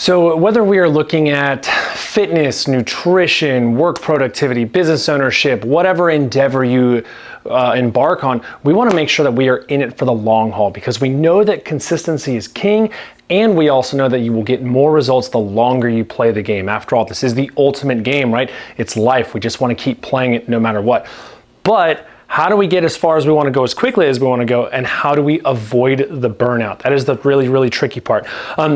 So whether we are looking at fitness, nutrition, work productivity, business ownership, whatever endeavor you embark on, we want to make sure that we are in it for the long haul, because we know that consistency is king, and we also know that you will get more results the longer you play the game. After all, this is the ultimate game, right? It's life. We just want to keep playing it no matter what. But how do we get as far as we want to go, as quickly as we want to go, and how do we avoid the burnout? That is the really, really tricky part.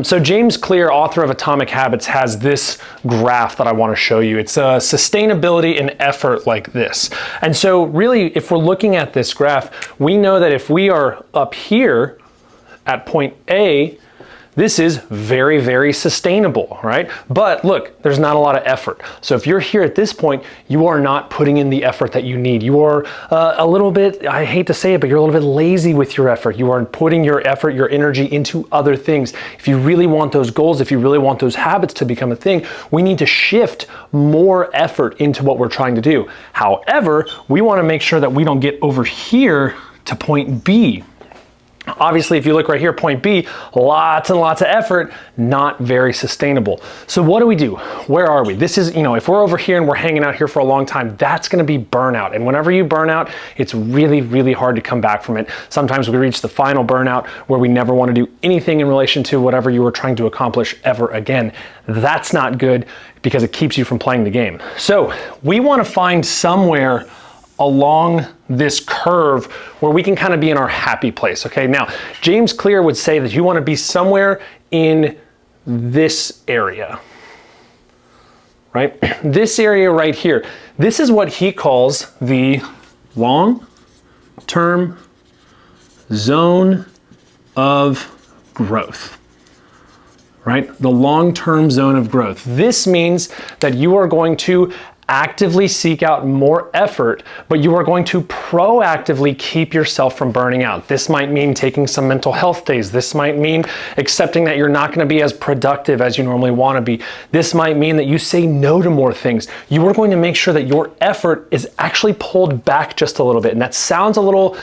So James Clear, author of Atomic Habits, has this graph that I want to show you. It's sustainability and effort like this. And so really, if we're looking at this graph, we know that if we are up here at point A, this is very, very sustainable, right? But look, there's not a lot of effort. So if you're here at this point, you are not putting in the effort that you need. You are a little bit, I hate to say it, but you're a little bit lazy with your effort. You are putting your effort, your energy into other things. If you really want those goals, if you really want those habits to become a thing, we need to shift more effort into what we're trying to do. However, we want to make sure that we don't get over here to point B. Obviously, if you look right here, point B, lots and lots of effort, not very sustainable. So what do we do? Where are we? This is, if we're over here and we're hanging out here for a long time, that's going to be burnout. And whenever you burn out, it's really, really hard to come back from it. Sometimes we reach the final burnout where we never want to do anything in relation to whatever you were trying to accomplish ever again. That's not good, because it keeps you from playing the game. So we want to find somewhere along this curve where we can kind of be in our happy place. Okay, now James Clear would say that you want to be somewhere in this area, right? This area right here. This is what he calls the long-term zone of growth, right? The long-term zone of growth. This means that you are going to actively seek out more effort, but you are going to proactively keep yourself from burning out. This might mean taking some mental health days. This might mean accepting that you're not going to be as productive as you normally want to be. This might mean that you say no to more things. You are going to make sure that your effort is actually pulled back just a little bit. And that sounds a little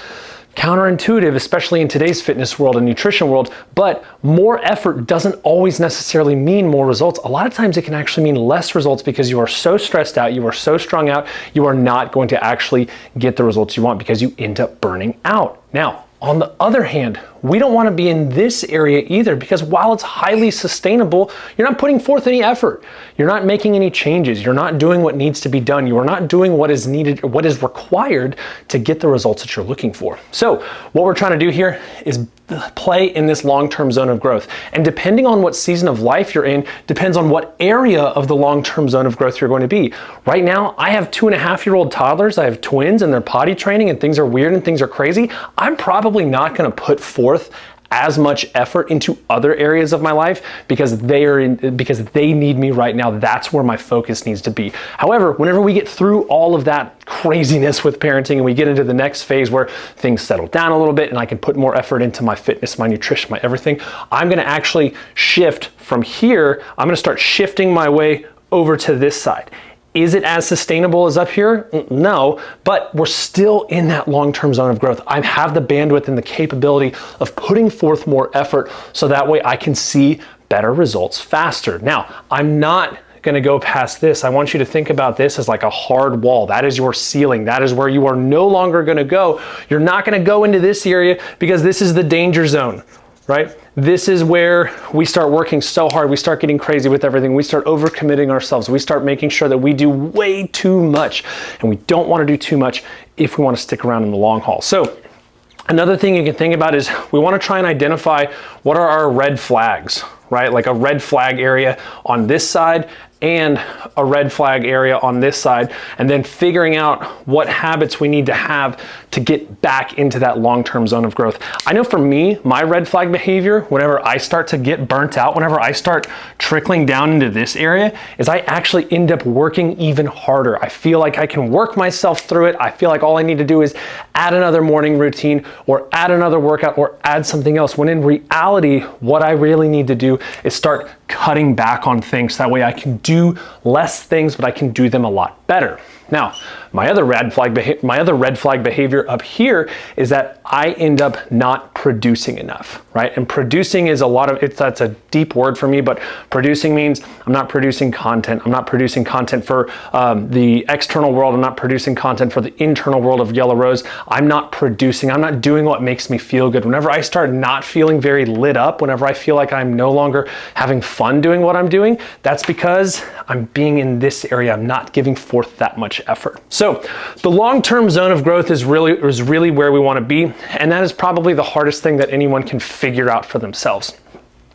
counterintuitive, especially in today's fitness world and nutrition world, but more effort doesn't always necessarily mean more results. A lot of times it can actually mean less results, because you are so stressed out, you are so strung out, you are not going to actually get the results you want, because you end up burning out. Now, on the other hand, we don't want to be in this area either, because while it's highly sustainable, you're not putting forth any effort. You're not making any changes. You're not doing what needs to be done. You are not doing what is needed or what is required to get the results that you're looking for. So what we're trying to do here is play in this long-term zone of growth. And depending on what season of life you're in, depends on what area of the long-term zone of growth you're going to be. Right now, I have 2.5-year-old toddlers. I have twins, and they're potty training, and things are weird and things are crazy. I'm probably not going to put forth as much effort into other areas of my life, because because they need me right now. That's where my focus needs to be. However, whenever we get through all of that craziness with parenting and we get into the next phase where things settle down a little bit and I can put more effort into my fitness, my nutrition, my everything, I'm going to actually shift from here. I'm going to start shifting my way over to this side. Is it as sustainable as up here? No, but we're still in that long-term zone of growth. I have the bandwidth and the capability of putting forth more effort, so that way I can see better results faster. Now, I'm not going to go past this. I want you to think about this as like a hard wall. That is your ceiling. That is where you are no longer going to go. You're not going to go into this area, because this is the danger zone, right? This is where we start working so hard. We start getting crazy with everything. We start overcommitting ourselves. We start making sure that we do way too much, and we don't want to do too much if we want to stick around in the long haul. So another thing you can think about is we want to try and identify what are our red flags, right? Like a red flag area on this side and a red flag area on this side, and then figuring out what habits we need to have to get back into that long-term zone of growth. I know for me, my red flag behavior, whenever I start to get burnt out, whenever I start trickling down into this area, is I actually end up working even harder. I feel like I can work myself through it. I feel like all I need to do is add another morning routine, or add another workout, or add something else, when in reality, what I really need to do is start cutting back on things. That way I can do less things, but I can do them a lot better. Now, my other red flag behavior up here is that I end up not producing enough, right? And producing is that's a deep word for me, but producing means I'm not producing content. I'm not producing content for the external world. I'm not producing content for the internal world of Yellow Rose. I'm not doing what makes me feel good. Whenever I start not feeling very lit up, whenever I feel like I'm no longer having fun doing what I'm doing, that's because I'm being in this area. I'm not giving forth that much effort. So the long-term zone of growth is really where we want to be, and that is probably the hardest thing that anyone can figure out for themselves.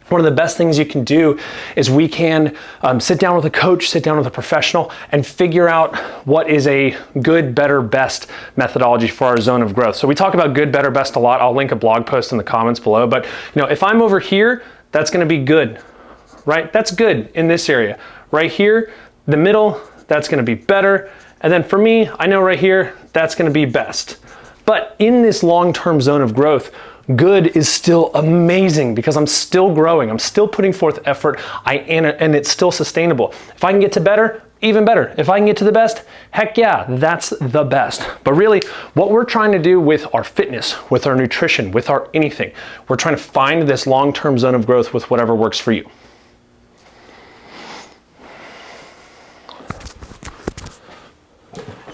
One of the best things you can do is we can sit down with a coach, sit down with a professional, and figure out what is a good, better, best methodology for our zone of growth. So we talk about good, better, best a lot. I'll link a blog post in the comments below, but if I'm over here, that's going to be good, right? That's good in this area. Right here, the middle, that's going to be better. And then for me, I know right here, that's going to be best. But in this long-term zone of growth, good is still amazing because I'm still growing. I'm still putting forth effort, and it's still sustainable. If I can get to better, even better. If I can get to the best, heck yeah, that's the best. But really, what we're trying to do with our fitness, with our nutrition, with our anything, we're trying to find this long-term zone of growth with whatever works for you.